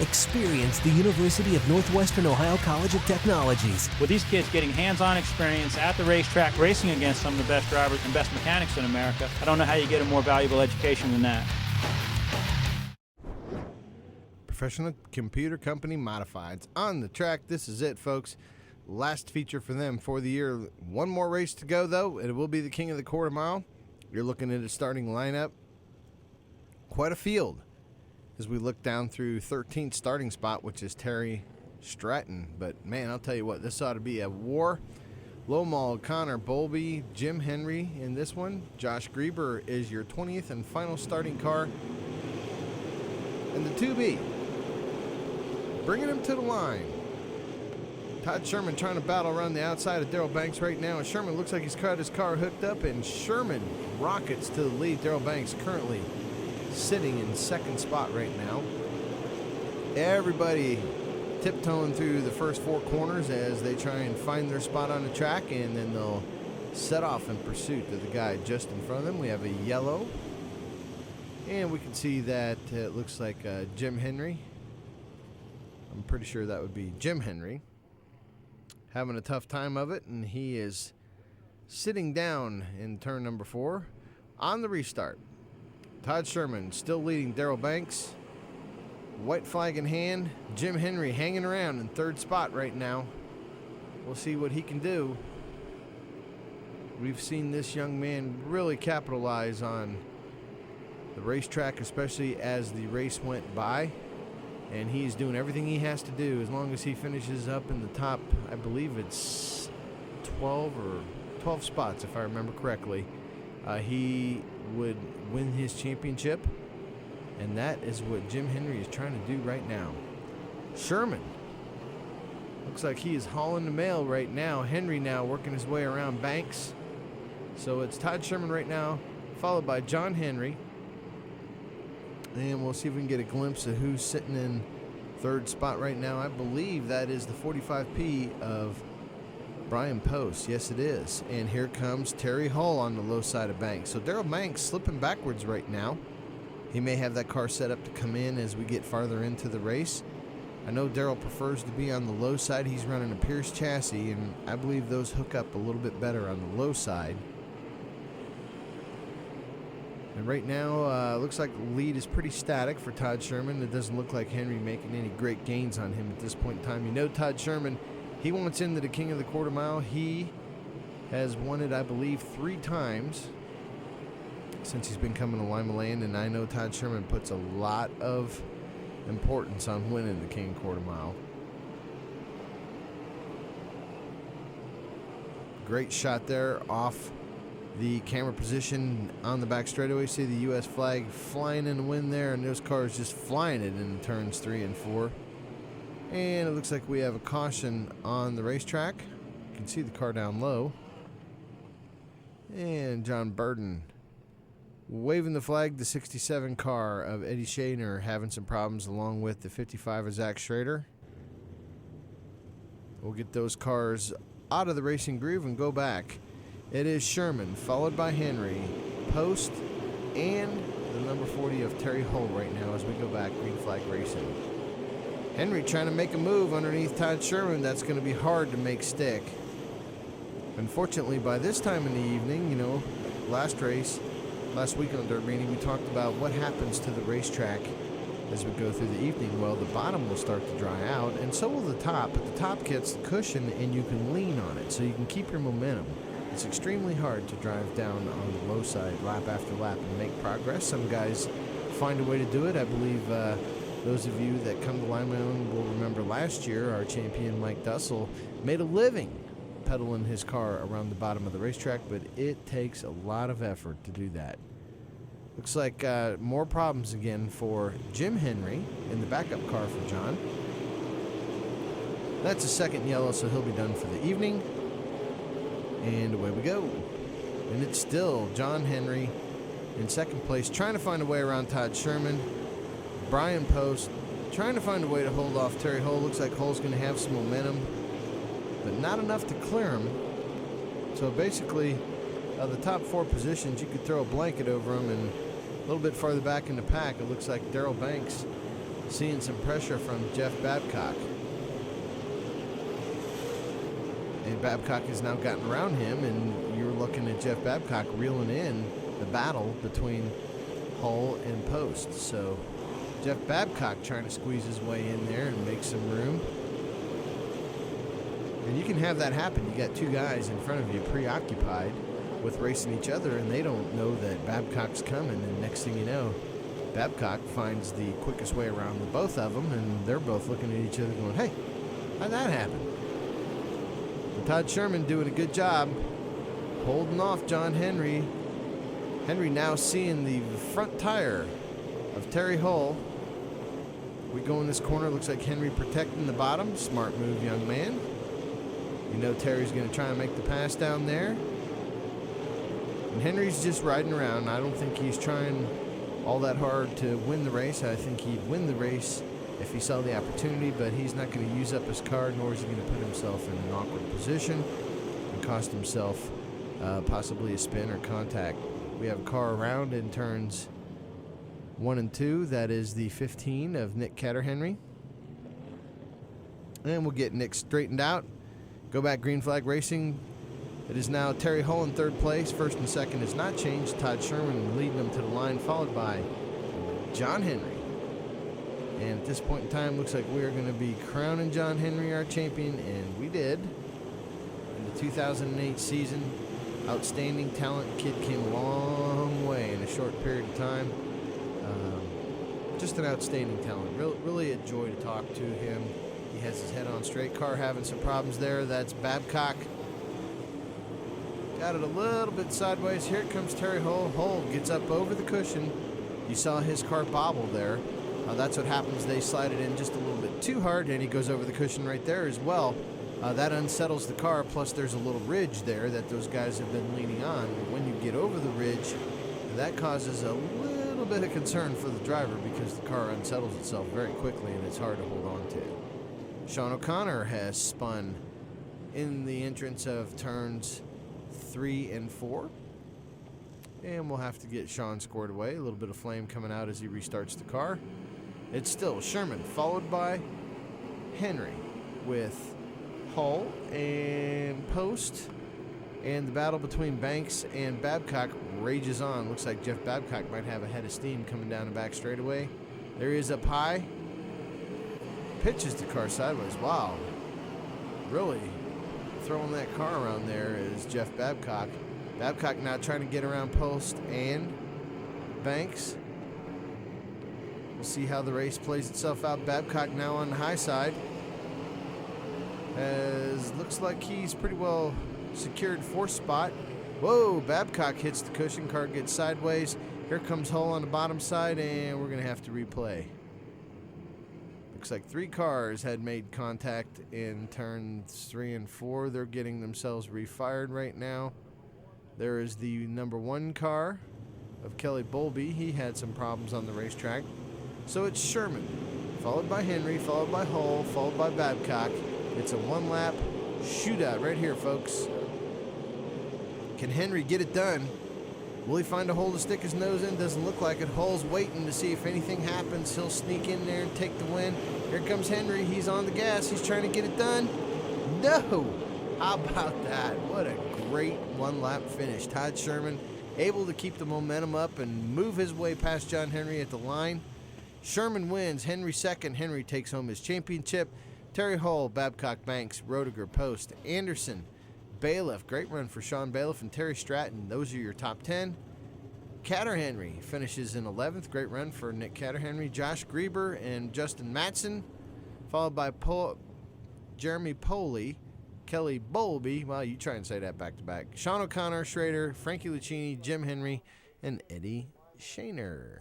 Experience the University of Northwestern Ohio College of Technologies. With these kids getting hands-on experience at the racetrack, racing against some of the best drivers and best mechanics in America, I don't know how you get a more valuable education than that. Professional Computer Company Modifieds on the track. This is it, folks. Last feature for them for the year. One more race to go, though. It will be the King of the Quarter Mile. You're looking at a starting lineup. Quite a field as we look down through 13th starting spot, which is Terry Stratton. But, man, I'll tell you what, this ought to be a war. Lomal, Connor Bowlby, Jim Henry in this one. Josh Grieber is your 20th and final starting car. And the 2B, bringing him to the line. Todd Sherman trying to battle around the outside of Darrell Banks right now. And Sherman looks like he's got his car hooked up, and Sherman rockets to the lead. Darrell Banks currently sitting in second spot right now. Everybody tiptoeing through the first four corners as they try and find their spot on the track, and then they'll set off in pursuit of the guy just in front of them. We have a yellow, and we can see that it looks like Jim Henry. I'm pretty sure that would be Jim Henry. Having a tough time of it, and he is sitting down in turn number 4 on the restart. Todd Sherman still leading Darrell Banks. White flag in hand. Jim Henry hanging around in third spot right now. We'll see what he can do. We've seen this young man really capitalize on the racetrack, especially as the race went by. And he's doing everything he has to do as long as he finishes up in the top, I believe it's 12 spots, if I remember correctly. He would win his championship, and that is what Jim Henry is trying to do right now. Sherman looks like he is hauling the mail right now. Henry now working his way around Banks. So it's Todd Sherman right now, followed by Jon Henry. And we'll see if we can get a glimpse of who's sitting in third spot right now. I believe that is the 45P of Brian Post. Yes, it is. And here comes Terry Hull on the low side of Banks. So Darrell Banks slipping backwards right now. He may have that car set up to come in as we get farther into the race. I know Darrell prefers to be on the low side. He's running a Pierce chassis, and I believe those hook up a little bit better on the low side. And right now, looks like the lead is pretty static for Todd Sherman. It doesn't look like Henry making any great gains on him at this point in time. You know, Todd Sherman, he wants into the King of the Quarter Mile. He has won it, I believe, 3 times since he's been coming to Limaland, and I know Todd Sherman puts a lot of importance on winning the King Quarter Mile. Great shot there off the camera position on the back straightaway. See the U.S. flag flying in the wind there, and those cars just flying it in turns 3 and 4. And it looks like we have a caution on the racetrack. You can see the car down low. And John Burden waving the flag. The 67 car of Eddie Shaner having some problems, along with the 55 of Zach Schrader. We'll get those cars out of the racing groove and go back. It is Sherman, followed by Henry, Post, and the number 40 of Terry Hull right now as we go back, green flag racing. Henry trying to make a move underneath Todd Sherman. That's going to be hard to make stick. Unfortunately, by this time in the evening, you know, last week on Dirt Meeting, we talked about what happens to the racetrack as we go through the evening. Well, the bottom will start to dry out, and so will the top. But the top gets the cushion, and you can lean on it, so you can keep your momentum. It's extremely hard to drive down on the low side lap after lap and make progress. Some guys find a way to do it. I believe those of you that come to Limaland will remember last year our champion Mike Dussel made a living pedaling his car around the bottom of the racetrack, but it takes a lot of effort to do that. Looks like more problems again for Jim Henry in the backup car for John. That's a second yellow, so he'll be done for the evening. And away we go. And it's still Jon Henry in second place, trying to find a way around Todd Sherman. Brian Post trying to find a way to hold off Terry Hull. Looks like Hull's going to have some momentum, but not enough to clear him. So basically, the top 4 positions, you could throw a blanket over them, and a little bit farther back in the pack, it looks like Darrell Banks seeing some pressure from Jeff Babcock. And Babcock has now gotten around him, and you're looking at Jeff Babcock reeling in the battle between Hull and Post. So Jeff Babcock trying to squeeze his way in there and make some room. And you can have that happen. You got two guys in front of you preoccupied with racing each other, and they don't know that Babcock's coming. And next thing you know, Babcock finds the quickest way around the both of them, and they're both looking at each other going, hey, how'd that happen? And Todd Sherman doing a good job holding off Jon Henry. Henry now seeing the front tire of Terry Hull. We go in this corner. Looks like Henry protecting the bottom. Smart move, young man. You know Terry's going to try and make the pass down there. And Henry's just riding around. I don't think he's trying all that hard to win the race. I think he'd win the race if he saw the opportunity, but he's not going to use up his car, nor is he going to put himself in an awkward position and cost himself possibly a spin or contact. We have a car around in turns 1 and 2. That is the 15 of Nick Caterhenry. And we'll get Nick straightened out. Go back green flag racing. It is now Terry Hull in third place. First and second has not changed. Todd Sherman leading them to the line, followed by Jon Henry. And at this point in time, looks like we are going to be crowning Jon Henry our champion, and we did. In the 2008 season, outstanding talent. Kid came a long way in a short period of time. Just an outstanding talent. Really a joy to talk to him. He has his head on straight. Car having some problems there. That's Babcock. Got it a little bit sideways. Here comes Terry Hull. Hull gets up over the cushion. You saw his car bobble there. That's what happens. They slide it in just a little bit too hard, and he goes over the cushion right there as well. That unsettles the car, plus there's a little ridge there that those guys have been leaning on. When you get over the ridge, that causes a little bit of concern for the driver because the car unsettles itself very quickly and it's hard to hold on to. Sean O'Connor has spun in the entrance of turns 3 and 4. And we'll have to get Sean scored away. A little bit of flame coming out as he restarts the car. It's still Sherman, followed by Henry with Hull and Post. And the battle between Banks and Babcock rages on. Looks like Jeff Babcock might have a head of steam coming down the back straightaway. There he is up high. Pitches the car sideways. Wow. Really throwing that car around there is Jeff Babcock. Babcock now trying to get around Post and Banks. We'll see how the race plays itself out. Babcock now on the high side. Looks like he's pretty well secured fourth spot. Whoa, Babcock hits the cushion, car gets sideways. Here comes Hull on the bottom side, and we're going to have to replay. Looks like 3 cars had made contact in turns 3 and 4. They're getting themselves refired right now. There is the number 1 car of Kelly Bowlby. He had some problems on the racetrack. So it's Sherman, followed by Henry, followed by Hull, followed by Babcock. It's a 1-lap shootout right here, folks. Can Henry get it done? Will he find a hole to stick his nose in? Doesn't look like it. Hull's waiting to see if anything happens. He'll sneak in there and take the win. Here comes Henry. He's on the gas. He's trying to get it done. No! How about that? What a great 1-lap finish. Todd Sherman able to keep the momentum up and move his way past Jon Henry at the line. Sherman wins. Henry second. Henry takes home his championship. Terry Hull, Babcock, Banks, Roediger, Post, Anderson, Bailiff. Great run for Sean Bailiff and Terry Stratton. Those are your top 10. Caterhenry finishes in 11th. Great run for Nick Caterhenry. Josh Grieber and Justin Matson, followed by Jeremy Poley, Kelly Bowlby. Well, you try and say that back to back. Sean O'Connor, Schrader, Frankie Lucchini, Jim Henry, and Eddie Shaner.